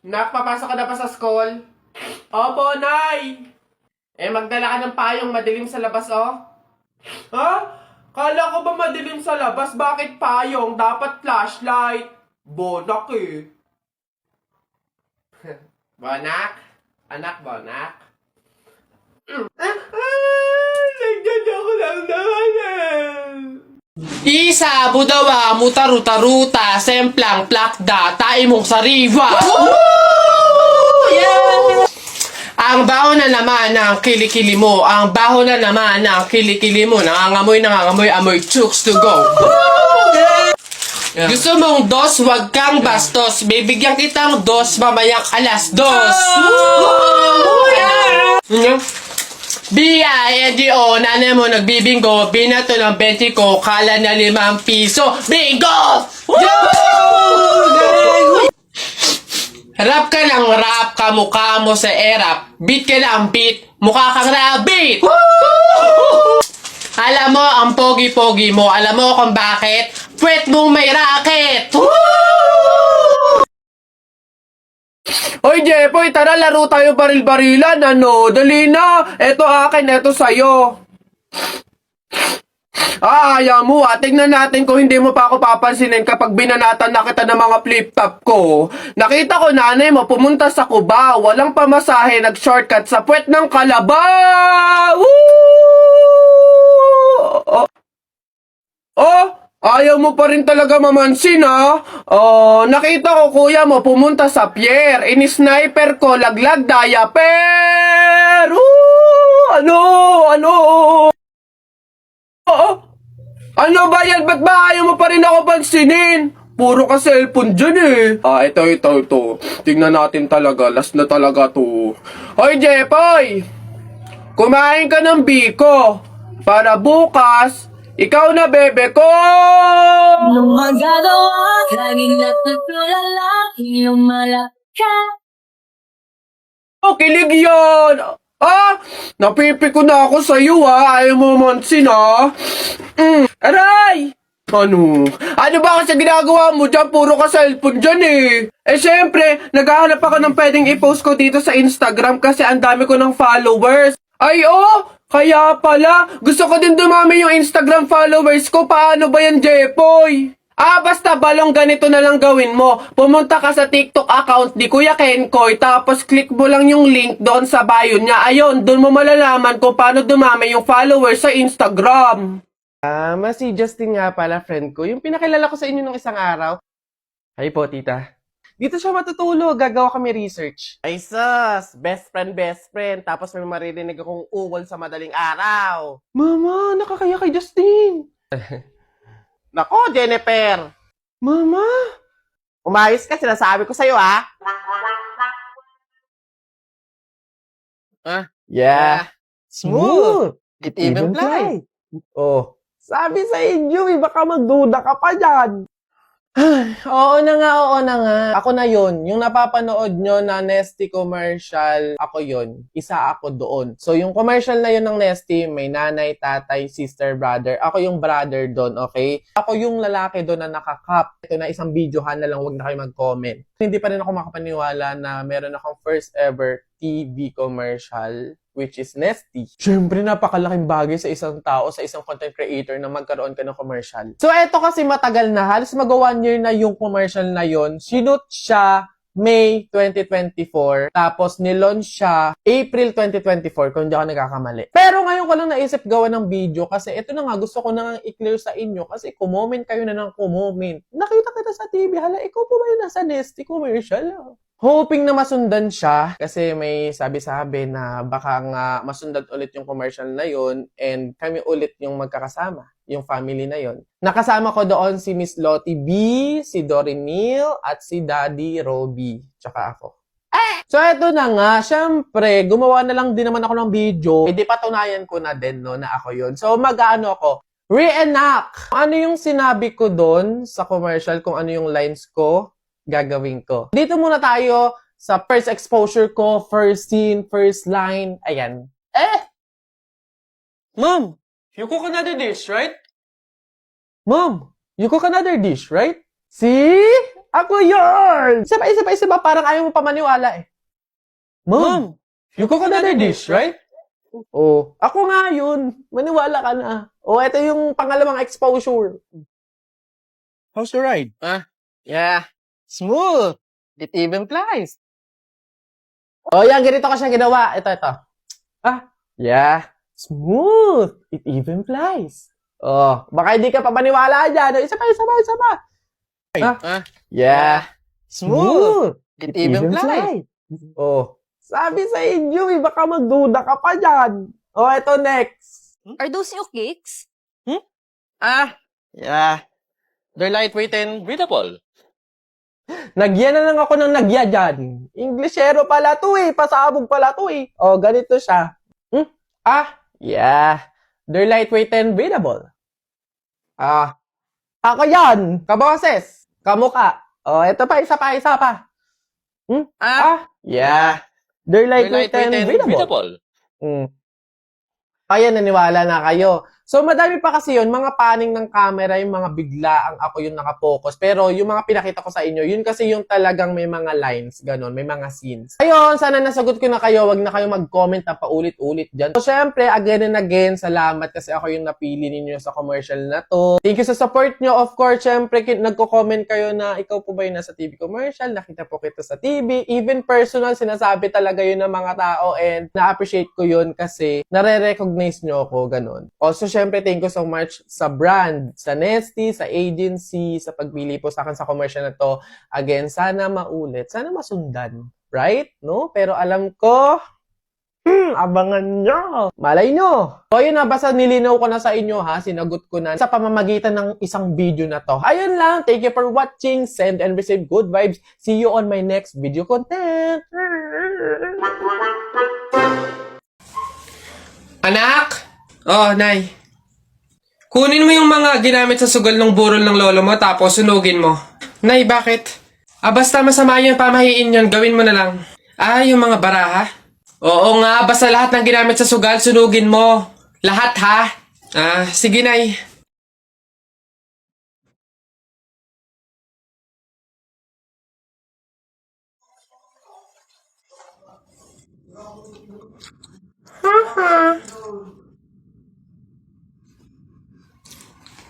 Nak, papasok ka na pa sa school? Opo, Nay! Magdala ka ng payong madilim sa labas, oh. Ha? Kala ko ba madilim sa labas? Bakit payong? Dapat flashlight. Bonak eh. Bonak? Anak, Bonak? Nagdala ko lang naman Isa, budawa, mutaru-taruta, semplang, plakda, taimong sariwa. Yeah! Ang baho na naman ng kilikili mo. Ang baho na naman ng kilikili mo. Nangangamoy, amoy chooks to go. Yeah. Gusto mong dos, wag kang bastos. Bibigyan kitang dos, mamayang alas dos. Yeah. B-I-N-G-O, nanay mo nagbibingo, binato ng 20 ko, kala na 5 piso. Bingo! Rap ka ng rap, kamukha mo sa erap. Beat ka ng beat, mukha kang rabbit. Alam mo ang pogi-pogi mo, alam mo kung bakit? Pwet mong may racket. Hoy, Jepoy, tara laro tayo baril-barilan, ano? Dali na! Eto akin, eto sa'yo. Ayaw mo, tignan natin kung hindi mo pa ako papansinin kapag binanatan na kita ng mga flip-top ko. Nakita ko nanay mo pumunta sa Cubao, walang pamasahe, nag-shortcut sa puwet ng Kalabaw! Ayaw mo pa rin talaga mamansin, ha? Nakita ko kuya mo pumunta sa pier. Ini-sniper ko, laglag diaper! Ano ba yan? Ba't ba ayaw mo pa rin ako pansinin? Puro ka cellphone dyan eh. Ito. Tingnan natin talaga. Last na talaga to. Hoy, Jepoy! Kumain ka ng biko. Para bukas, ikaw na bebe ko! Nung magagawa, laging natutulala, iyong malaka. Kilig yan! Napipiko na ako sa'yo, ha? Ayaw mo mansin, ha? Aray! Ano ba kasi ginagawa mo dyan? Puro ka cellphone dyan, eh. Siyempre, naghahanap ako ng pwedeng i-post ko dito sa Instagram kasi ang dami ko ng followers. Kaya pala, gusto ko din dumami yung Instagram followers ko. Paano ba yan, Jepoy? Basta balong ganito na lang gawin mo. Pumunta ka sa TikTok account ni Kuya Kenkoy, tapos click mo lang yung link doon sa bio niya. Ayun, doon mo malalaman kung paano dumami yung followers sa Instagram. Si Justin nga pala, friend ko. Yung pinakilala ko sa inyo nung isang araw. Hi po, tita. Dito siya matutulog. Gagawa kami research. Ay sus! Best friend. Tapos may maririnig akong ungol sa madaling araw. Mama, nakakaya kay Justin. Nako, Jennifer. Mama. Umayos ka, sinasabi ko sa'yo, ha? Yeah. Smooth. It even fly. Sabi sa inyo, baka magduda ka pa dyan. Oo na nga. Ako na yon. Yung napapanood nyo na Nesty commercial, ako yon. Isa ako doon. So, yung commercial na yun ng Nesty, may nanay, tatay, sister, brother. Ako yung brother doon, okay? Ako yung lalaki doon na nakakap. Ito na isang videohan na lang, huwag na kayo mag-comment. Hindi pa rin ako makapaniwala na meron akong first ever TV commercial, which is Nesty. Siyempre, napakalaking bagay sa isang tao, sa isang content creator na magkaroon ka ng commercial. So, eto kasi matagal na. Halos mag-1 year na yung commercial na yon. Sinut siya May 2024. Tapos, nilaunch siya April 2024, kung hindi ako nagkakamali. Pero ngayon ko lang naisip gawa ng video kasi ito na nga, gusto ko na nga i-clear sa inyo kasi kumoment kayo na ng kumoment. Nakita kita sa TV, hala, ikaw po ba yun nasa Nesty commercial? Hoping na masundan siya kasi may sabi-sabi na baka nga masundan ulit yung commercial na yon and kami ulit yung magkakasama, yung family na yon. Nakasama ko doon si Miss Lottie B, si Doreen Neal, at si Daddy Roby, tsaka ako. So eto na nga, syempre, gumawa na lang din naman ako ng video. Di patunayan ko na din no, na ako yon. So mag-ano ako, reenact. Ano yung sinabi ko doon sa commercial, kung ano yung lines ko, gagawin ko. Dito muna tayo sa first exposure ko, first scene, first line. Ayan. Mom, you cook another dish, right? Mom, you cook another dish, right? See? Ako yun! Isa pa, parang ayaw mo pa maniwala eh. Mom, you cook another dish, right? Oh, ako nga yun. Maniwala ka na. Oh, ito yung pangalawang exposure. How's the ride? Yeah. Smooth. It even flies. Oh, yan. Ganito ko siya ginawa. Ito. Yeah. Smooth. It even flies. Oh, baka hindi ka pa maniwala dyan. Isa pa. Yeah. Smooth. It even flies. Oh, sabi sa inyo, baka magduda ka pa dyan. Oh, ito next. Are those your cakes? Yeah. They're lightweight and breathable. Nagyan na lang ako ng nagya dyan. Englishero pala to eh. Pasabog pala to eh. Oh, ganito siya. Yeah. They're lightweight and breathable. Ako yan. Kaboses. Kamuka. Oh, ito pa. Isa pa. Yeah. They're lightweight and breathable. Kaya naniwala na kayo. So, madami pa kasi yun, mga paning ng camera, yung mga biglaang ako yung nakapokus. Pero yung mga pinakita ko sa inyo, yun kasi yung talagang may mga lines, ganon, may mga scenes. Ayun, sana nasagot ko na kayo, wag na kayo mag-comment na paulit-ulit dyan. So, syempre, again and again, salamat kasi ako yung napili ninyo sa commercial na to. Thank you sa support nyo. Of course, syempre, nagko-comment kayo na ikaw po ba yung nasa TV commercial, nakita po kita sa TV. Even personal, sinasabi talaga yun ng mga tao and na-appreciate ko yun kasi nare-recognize nyo ako, ganon. Also, syempre, thank you so much sa brand, sa Nesty, sa agency, sa pagpili po sa akin sa commercial na to. Again, sana maulit, sana masundan. Right? No? Pero alam ko, abangan nyo. Malay nyo. So, yun na, basta nilinaw ko na sa inyo ha, sinagot ko na sa pamamagitan ng isang video na to. Ayun lang, thank you for watching, send and receive good vibes. See you on my next video content. Anak! Oh, Nay. Kunin mo yung mga ginamit sa sugal ng burol ng lolo mo tapos sunugin mo. Nay, bakit? Basta masama yung pamahiin yun, gawin mo na lang. Yung mga baraha? Oo nga, basta lahat ng ginamit sa sugal, sunugin mo. Lahat ha? Sige, Nay.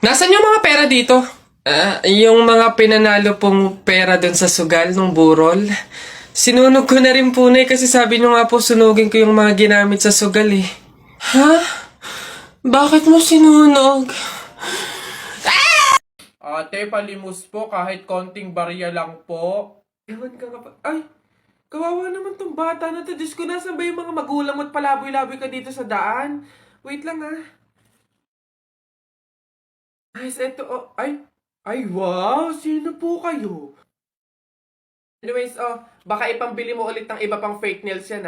Nasaan yung mga pera dito? Yung mga pinanalo pong pera dun sa sugal ng burol. Sinunog ko na rin po na kasi sabi nyo nga po sunugin ko yung mga ginamit sa sugal eh. Ha? Bakit mo sinunog? Ate, palimos po kahit konting barya lang po. Ewan ka nga pa. Ay! Kawawa naman tong bata na to. Diyos ko, nasan ba yung mga magulang mo at palaboy-laboy ka dito sa daan? Wait lang Guys, eto, ay, wow, sino po kayo? Anyways, baka ipambili mo ulit ng iba pang fake nails yan,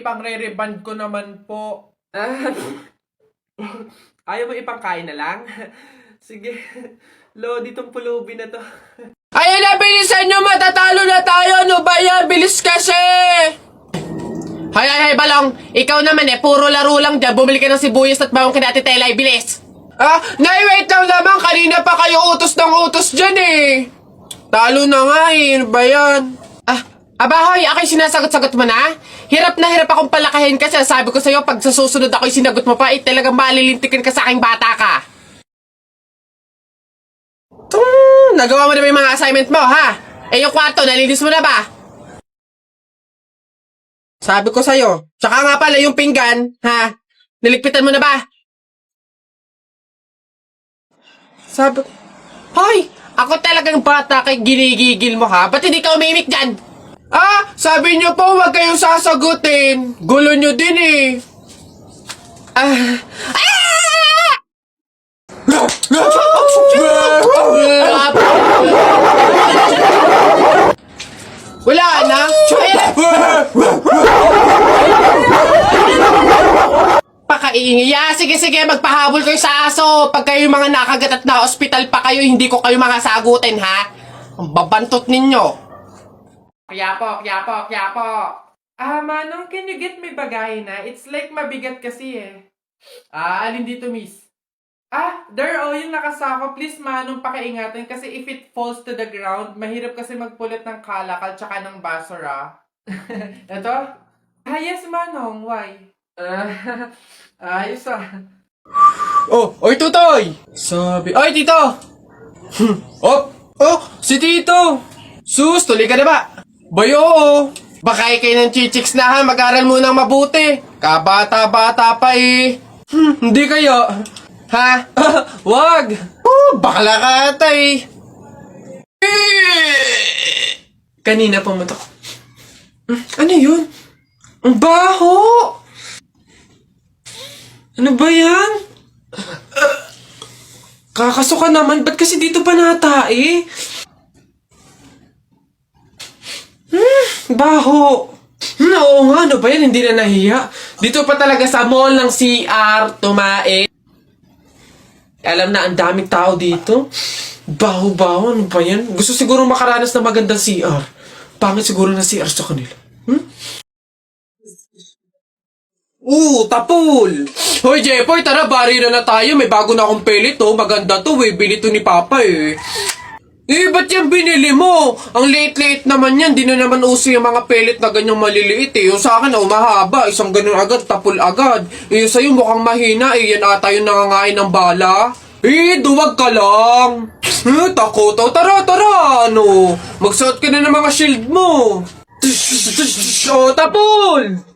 ipang-re-reband ko naman po. Ayaw mo ipangkain na lang? Sige, Lodi, tong pulubi na to. Ayun na, bilisan nyo, matatalo na tayo, ano ba yan? Bilis kasi! Hay, Balong, ikaw naman puro laro lang dyan, bumili ka ng sibuyas at bawang kinati telay, bilis! Nay, wait lang naman. Kanina pa kayo utos ng utos dyan Talo na nga ano ba yan? Abahoy, ako'y sinasagot-sagot mo na? Hirap na hirap akong palakahin kasi sabi ko sa'yo, pag sa susunod ako'y sinagot mo pa, talagang malilintikin ka sa aking bata ka. Nagawa mo na ba yung mga assignment mo, ha? Yung kwarto, nalinis mo na ba? Sabi ko sa'yo. Tsaka nga pala yung pinggan, ha? Niligpitan mo na ba? Sabi ko, hoy! Ako talagang bata kay ginigigil mo ha? Ba't hindi ka umimik dyan? Sabi niyo po huwag kayong sasagutin. Gulo niyo din Wala na? Pakaingay. Sige, magpahabol kayo sa aso. Pag kayo mga nakagat at na ospital pa kayo, hindi ko kayo mga sagutin, ha? Ang babantot ninyo. Kaya po. Manong, can you get me bagay na? It's like mabigat kasi Alin dito, miss? There, yung nakasako. Please, Manong, pakiingatan. Kasi if it falls to the ground, mahirap kasi magpulot ng kalakal tsaka ng basura. Ito? Yes, Manong. Why? Ayos Oy, Tutoy! Oy, Tito! Si Tito! Sus, tuloy ka na ba? Bayo, baka kayo ng chichiks na ha, mag-aral munang mabuti. Kabata-bata pa eh. Hindi kayo. Ha? Wag! Bakla ka ata eh. Kanina pumunta ko. Ano yun? Ang baho! Ano ba yan? Kakasuka naman, ba't kasi dito pa natae? Baho! Oo nga, ano ba yan? Hindi na nahiya. Dito pa talaga sa mall ng CR, tumae. Alam na, ang daming tao dito. Baho-baho, ano ba yan? Gusto siguro makaranas na magandang CR. Pangit siguro na CR sa kanila. Tapol! Hoy, Jepoy, tara, bari na tayo. May bago na akong pelit, oh. Maganda to, eh. Bili to ni Papa, eh. Ba't yan binili mo? Ang late-late naman yan. Di na naman uso yung mga pellet na ganyang maliliit, eh. Yung sa akin, mahaba. Isang ganun agad, tapol agad. Yung sa'yo mukhang mahina, eh. Yan ata yung nangangain ng bala. Duwag ka lang. Takot. Tara. Ano? Magsuot ka na ng mga shield mo. Tapol!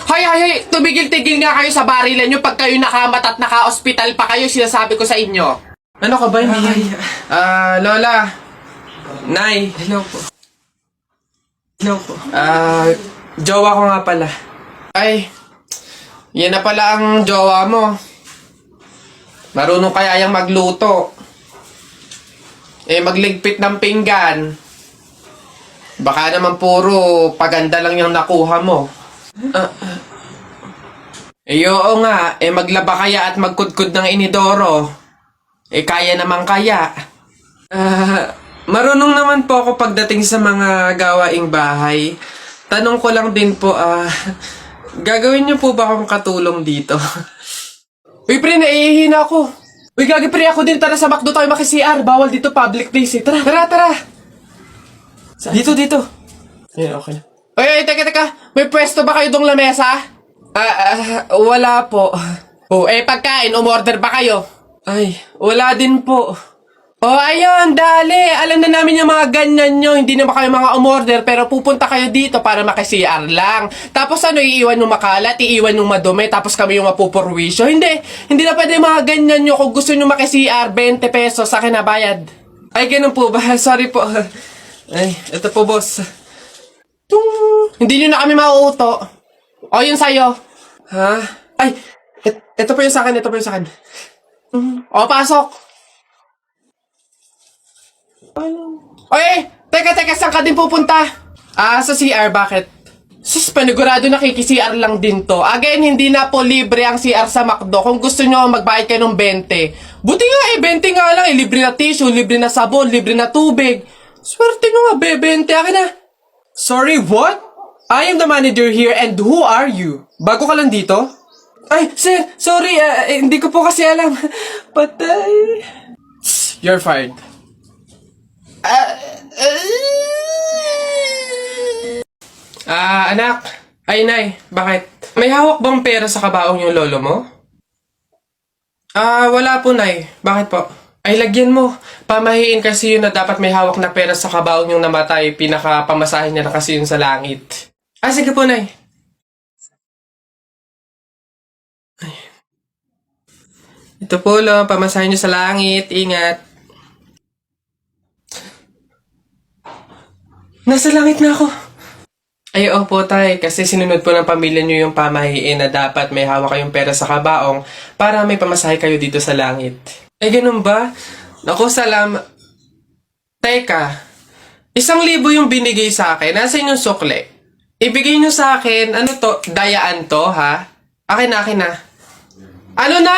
Hay, tumigil-tigil nga kayo sa barilan nyo pag kayo nakamat at naka-hospital pa kayo, sinasabi ko sa inyo. Ano ka ba? Hindi. Lola. Nay. Hello po. Jowa ko nga pala. Ay, yan na pala ang jowa mo. Marunong kaya yung magluto. Magligpit ng pinggan. Baka naman puro paganda lang yung nakuha mo. Oo nga, maglaba kaya at magkudkud ng inidoro. Kaya naman kaya. Marunong naman po ako pagdating sa mga gawaing bahay. Tanong ko lang din po, gagawin niyo po ba akong katulong dito? Uy, pre, naiihina ako. Uy, gagi, pre, ako din. Tara sa McDo tayo maki-CR. Bawal dito public place, eh. Tara. Dito. Ayan, okay na. Uy, teka. May pwesto ba kayo dong lamesa? Wala po. Pagkain, umorder ba kayo? Ay, wala din po. Ayun, dali. Alam na namin yung mga ganyan nyo. Hindi naman kayo mga umorder, pero pupunta kayo dito para maki-CR lang. Tapos iiwan yung makalat, iiwan yung madumi, tapos kami yung mapupurwisyo. Hindi na pwede mga ganyan nyo. Kung gusto nyo maki-CR, 20 pesos, sa akin na bayad. Ay, ganun po ba? Sorry po. Ay, ito po, boss. Hindi nyo na kami mauuto. Yun sa'yo. Ha? Ay, ito po yung sa akin. Pasok. Teka, saan ka din pupunta? Sa CR, bakit? Sus, panigurado nakiki-CR lang din to. Again, hindi na po libre ang CR sa McDo. Kung gusto nyo, magbayad kayo ng 20. Buti nga 20 nga lang. Libre na tissue, libre na sabon, libre na tubig. Swerte nyo nga, 20. Akin na. Sorry, what? I am the manager here and who are you? Bago ka lang dito? Ay, sir, sorry, hindi ko po kasi alam. Patay. You're fired. Anak. Ay, nay, bakit? May hawak bang pera sa kabaong yung lolo mo? Wala po, nay. Bakit po? Ay, lagyan mo. Pamahiin kasi yun na dapat may hawak na pera sa kabaong yung namatay. Pinaka-pamasahin niya na kasi yun sa langit. Sige po, nay. Ay. Ito po, lo. Pamasahin niyo sa langit. Ingat. Nasa langit na ako. Ay, opo, tay. Kasi sinunod po ng pamilya niyo yung pamahiin na dapat may hawak kayong pera sa kabaong para may pamasahe kayo dito sa langit. Ay, ganun ba? Naku, Teka, 1,000 yung binigay sa akin. Nasa inyong sukle. Ibigay nyo sa akin, ano to? Dayaan to, ha? Akin na. Ano na?